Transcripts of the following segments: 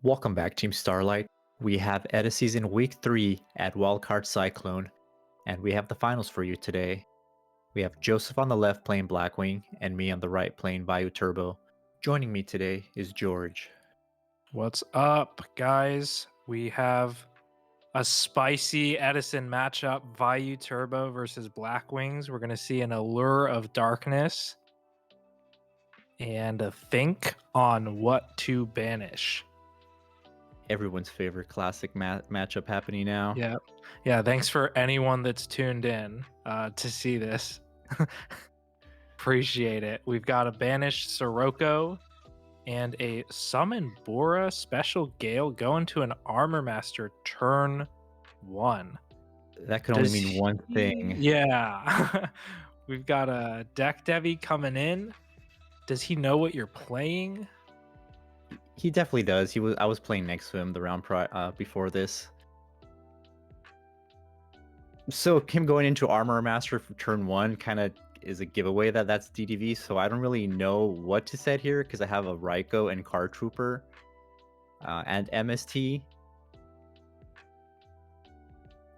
Welcome back, Team Starlight. We have Edison Week 3 at WildCardCyclone, and we have the finals for you today. We have Joseph on the left playing Blackwing, and me on the right playing Vayu Turbo. Joining me today is George. What's up, guys? We have a spicy Edison matchup, Vayu Turbo versus Blackwings. We're going to see an Allure of Darkness and a think on what to banish. Everyone's favorite classic matchup happening now. Yeah. Thanks for anyone that's tuned in to see this. Appreciate it. We've got a banished Sirocco and a Summon Bora Special Gale going to an Armor Master turn 1. That could only mean one thing. Yeah. We've got a Deck Devi coming in. Does he know what you're playing? He definitely does. I was playing next to him the round before this. So him going into Armor Master for turn 1 kind of is a giveaway that that's DDV, so I don't really know what to set here because I have a Raiko and Card Trooper and MST.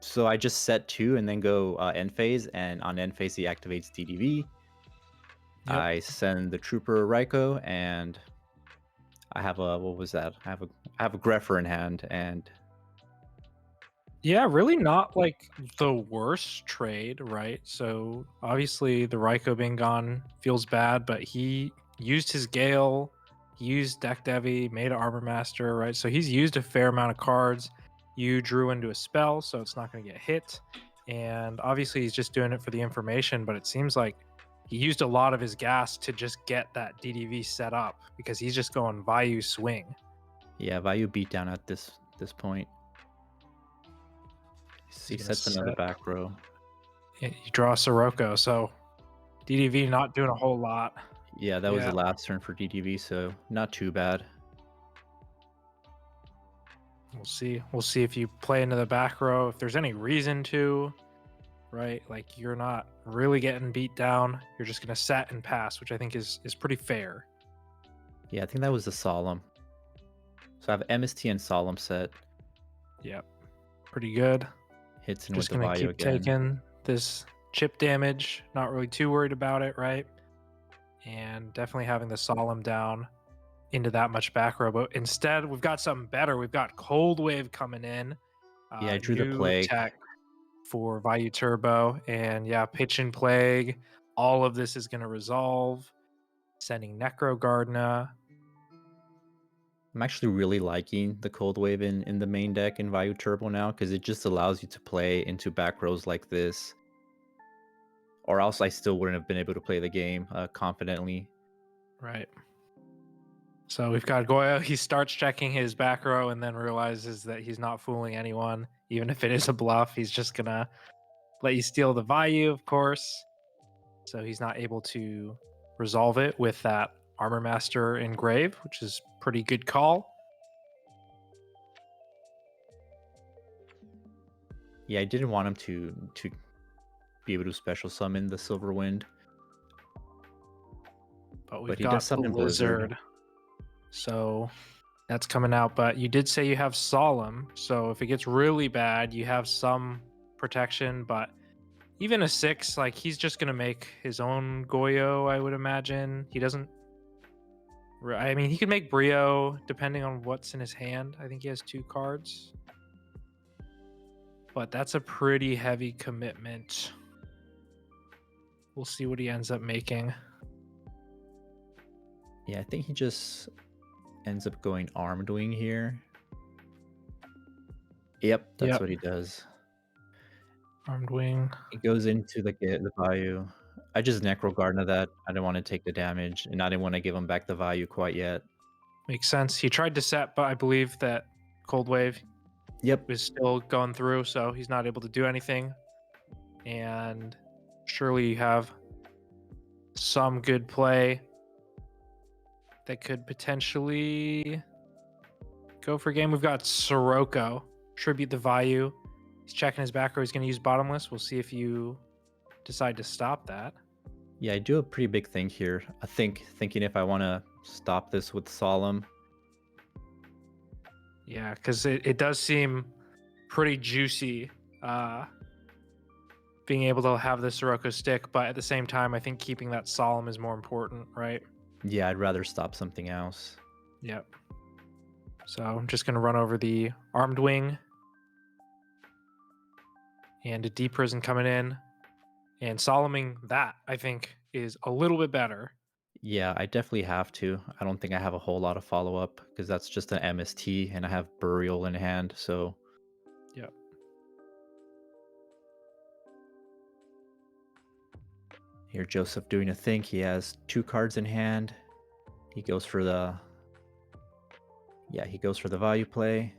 So I just set 2 and then go end phase, and on end phase he activates DDV. Yep. I send the Trooper Raiko, and I have a what was that? I have a Greffer in hand, and yeah, really not like the worst trade, right? So obviously the Raiko being gone feels bad, but he used his Gale, he used Deck Devi, made an Armor Master, right? So he's used a fair amount of cards. You drew into a spell, so it's not going to get hit. And obviously he's just doing it for the information, but it seems like he used a lot of his gas to just get that DDV set up because he's just going Vayu swing. Yeah, Vayu beat down at this point. He sets another back row. Yeah, you draw Sirocco, so DDV not doing a whole lot. Yeah, that was the last turn for DDV, so not too bad. We'll see. We'll see if you play into the back row, if there's any reason to, right? Like you're not really getting beat down. You're just going to set and pass, which I think is pretty fair. Yeah, I think that was the Solemn. So I have MST and Solemn set. Yep. Pretty good. Hits in just with the Vayu keep again. Taking this chip damage. Not really too worried about it, right? And definitely having the Solemn down into that much back row. But instead, we've got something better. We've got Cold Wave coming in. Yeah, I drew the Plague. Tech for Vayu Turbo. And yeah, Pitch and Plague. All of this is going to resolve. Sending Necro Gardna. I'm actually really liking the Cold Wave in the main deck in Vayu Turbo now, because it just allows you to play into back rows like this. Or else I still wouldn't have been able to play the game confidently. Right. So we've got Goyo. He starts checking his back row and then realizes that he's not fooling anyone. Even if it is a bluff, he's just going to let you steal the Vayu, of course. So he's not able to resolve it with that Armor Master Engrave, which is pretty good call. Yeah, I didn't want him to be able to special summon the Silver Wind. But he does summon Blizzard. So that's coming out. But you did say you have Solemn. So if it gets really bad, you have some protection. But even a 6, like he's just going to make his own Goyo, I would imagine. He doesn't... I mean, he could make Brio depending on what's in his hand. I think he has 2 cards. But that's a pretty heavy commitment. We'll see what he ends up making. Yeah, I think he just ends up going Armed Wing here. Yep, that's what he does. Armed Wing. He goes into the Vayu. I just Necro Gardna that. I didn't want to take the damage, and I didn't want to give him back the Vayu quite yet. Makes sense. He tried to set, but I believe that Cold Wave is still going through, so he's not able to do anything. And surely you have some good play that could potentially go for game. We've got Sirocco, tribute the Vayu. He's checking his back row. He's going to use Bottomless. We'll see if you decide to stop that. Yeah, I do a pretty big thing here. I think thinking if I want to stop this with Solemn. Yeah, because it does seem pretty juicy being able to have the Sirocco stick, but at the same time, I think keeping that solemn is more important, right? Yeah, I'd rather stop something else. Yep. So I'm just going to run over the Armed Wing and a Deep Prison coming in. And Soloming that, I think, is a little bit better. Yeah, I definitely have to. I don't think I have a whole lot of follow-up because that's just an MST and I have Burial in hand, so... Yep. Here, Joseph doing a think. He has 2 cards in hand. He goes for the... Yeah, he goes for the value play.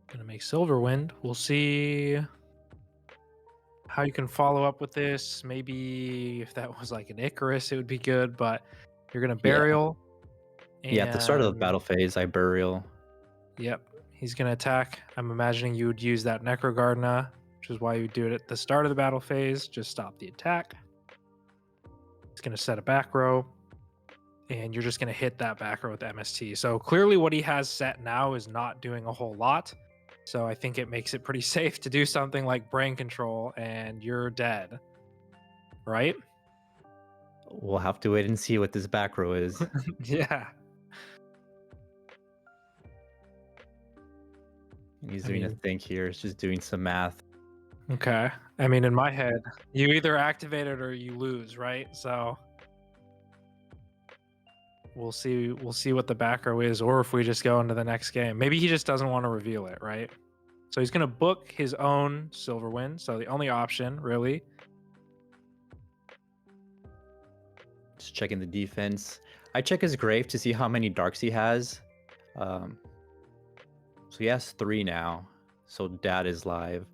Gonna make Silverwind. We'll see how you can follow up with this. Maybe if that was like an Icarus, it would be good, but you're gonna Burial. Yeah, at the start of the and- battle phase, I Burial. Yep, he's gonna attack. I'm imagining you would use that Necrogardna, which is why you would do it at the start of the battle phase. Just stop the attack. He's gonna set a back row, and you're just gonna hit that back row with MST. So clearly what he has set now is not doing a whole lot. So I think it makes it pretty safe to do something like Brain Control, and you're dead. Right? We'll have to wait and see what this back row is. Yeah. And he's doing a think here. It's just doing some math. Okay. I mean, in my head, you either activate it or you lose, right? So we'll see what the back row is, or if we just go into the next game. Maybe he just doesn't want to reveal it, right? So he's gonna book his own Silverwind. So the only option, really. Just checking the defense. I check his grave to see how many darks he has. So he has 3 now. So Dad is live.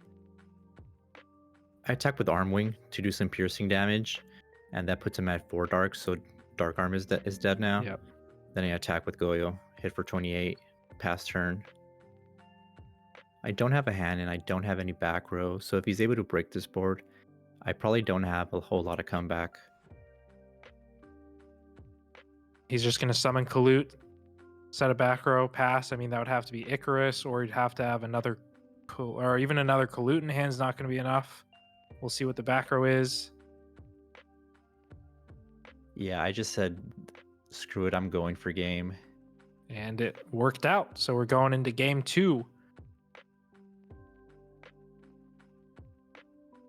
I attack with Armwing to do some piercing damage, and that puts him at 4 darks. So Dark Arm is dead now. Yep. Then I attack with Goyo, hit for 28, pass turn. I don't have a hand and I don't have any back row, so if he's able to break this board, I probably don't have a whole lot of comeback. He's just gonna summon Kalut, set a back row, pass. I mean, that would have to be Icarus, or he'd have to have another, or even another Kalut in hand's not gonna be enough. We'll see what the back row is. Yeah, I just said, screw it, I'm going for game. And it worked out. So we're going into game 2.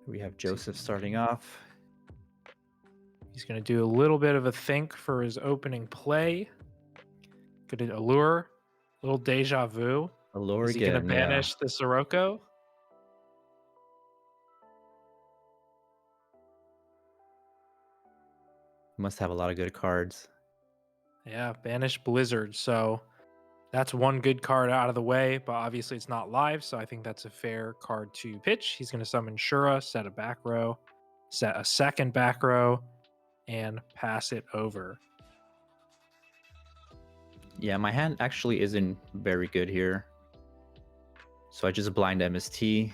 We have Joseph starting off. He's going to do a little bit of a think for his opening play. Going to allure, a little deja vu. Allure Is he going to again, banish the Sirocco? Must have a lot of good cards. Yeah, banish Blizzard. So that's one good card out of the way, but obviously it's not live, so I think that's a fair card to pitch. He's going to summon Shura, set a back row, set a second back row, and pass it over. Yeah, my hand actually isn't very good here. So I just blind MST,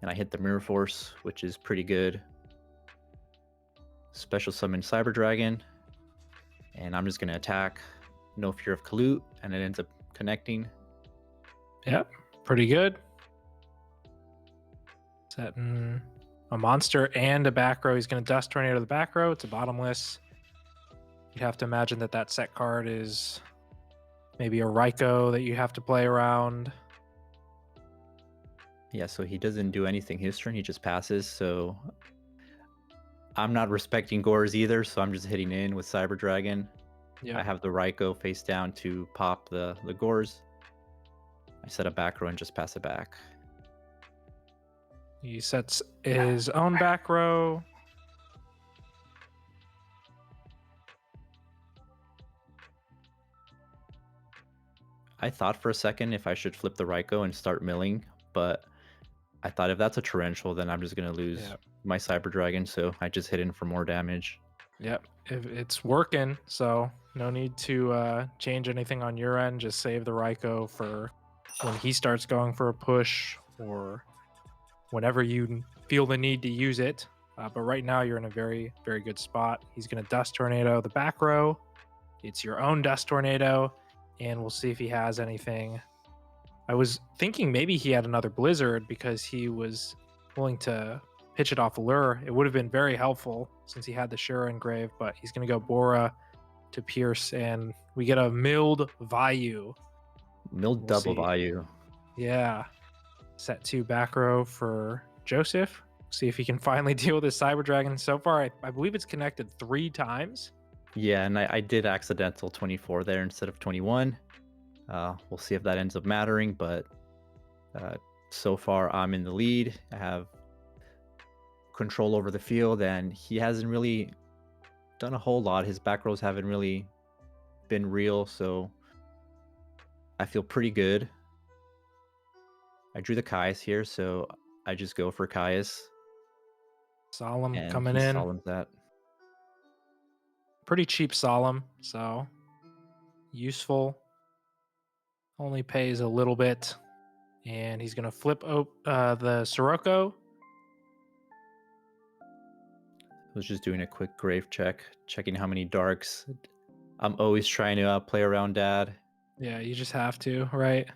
and I hit the Mirror Force, which is pretty good. Special summon Cyber Dragon, and I'm just going to attack. No Fear of Kalut, and it ends up connecting. Yep, pretty good. Setting a monster and a back row. He's going to Dust Tornado the back row. It's a bottomless. You'd have to imagine that that set card is maybe a Raikou that you have to play around. Yeah, so he doesn't do anything his turn, he just passes, so I'm not respecting Gores either, so I'm just hitting in with Cyber Dragon. Yeah, I have the Raikou face down to pop the Gores. I set a back row and just pass it back. he sets his own back row. I thought for a second if I should flip the Raikou and start milling, but I thought if that's a Torrential, then I'm just going to lose my Cyber Dragon, so I just hit in for more damage. Yep, it's working, so no need to change anything on your end. Just save the Raikou for when he starts going for a push or whenever you feel the need to use it. But right now you're in a very, very good spot. He's going to Dust Tornado the back row. It's your own Dust Tornado. and we'll see if he has anything. I was thinking maybe he had another Blizzard because he was willing to pitch it off a lure. It would have been very helpful since he had the Shura engrave, but he's going to go Bora to Pierce, and we get a milled Vayu. Milled We'll double see. Vayu. Yeah. Set 2 back row for Joseph. See if he can finally deal with his Cyber Dragon. So far, I believe it's connected 3 times. Yeah, and I did accidental 24 there instead of 21. We'll see if that ends up mattering, but so far I'm in the lead. I have control over the field, and he hasn't really done a whole lot. His back rows haven't really been real, so I feel pretty good. I drew the Caius here, so I just go for Caius. Solemn And coming he in. solemns that. Pretty cheap Solemn, so useful. Only pays a little bit. And he's going to flip the Sirocco. I was just doing a quick grave check, checking how many darks. I'm always trying to play around Dad. Yeah, you just have to, right?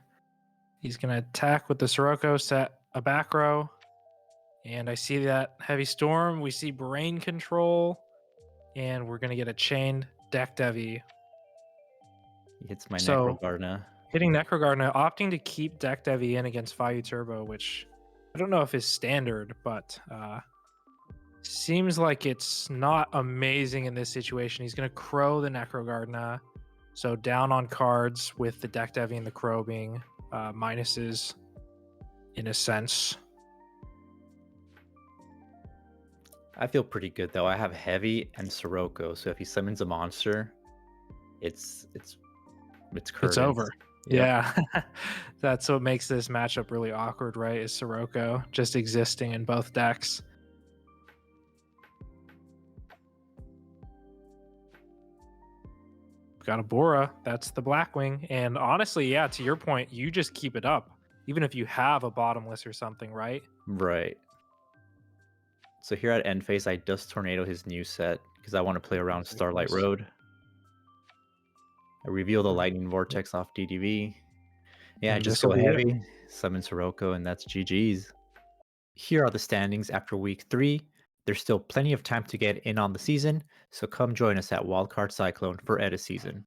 He's going to attack with the Sirocco, set a back row. And I see that Heavy Storm. We see Brain Control. And we're going to get a chained Deck Devi. He hits my So, Necrogarna. hitting Necrogarna, opting to keep Deck Devi in against Vayu Turbo, which I don't know if is standard, but seems like it's not amazing in this situation. He's going to Crow the Necrogarna. So down on cards with the Deck Devi and the Crow being minuses in a sense. I feel pretty good though. I have Heavy and Sirocco, so if he summons a monster, it's curtains. It's over. Yep. Yeah. That's what makes this matchup really awkward, right? Is Sirocco just existing in both decks. Got a Bora. That's the Blackwing. And honestly, yeah, to your point, you just keep it up. Even if you have a bottomless or something, right? Right. So here at end phase, I just tornado his new set because I want to play around Starlight Road. I reveal the Lightning Vortex off DDV. Yeah, I just go Heavy, summon Sirocco, and that's GG's. Here are the standings after week 3. There's still plenty of time to get in on the season, so come join us at WildCardCyclone for EDI-SZN.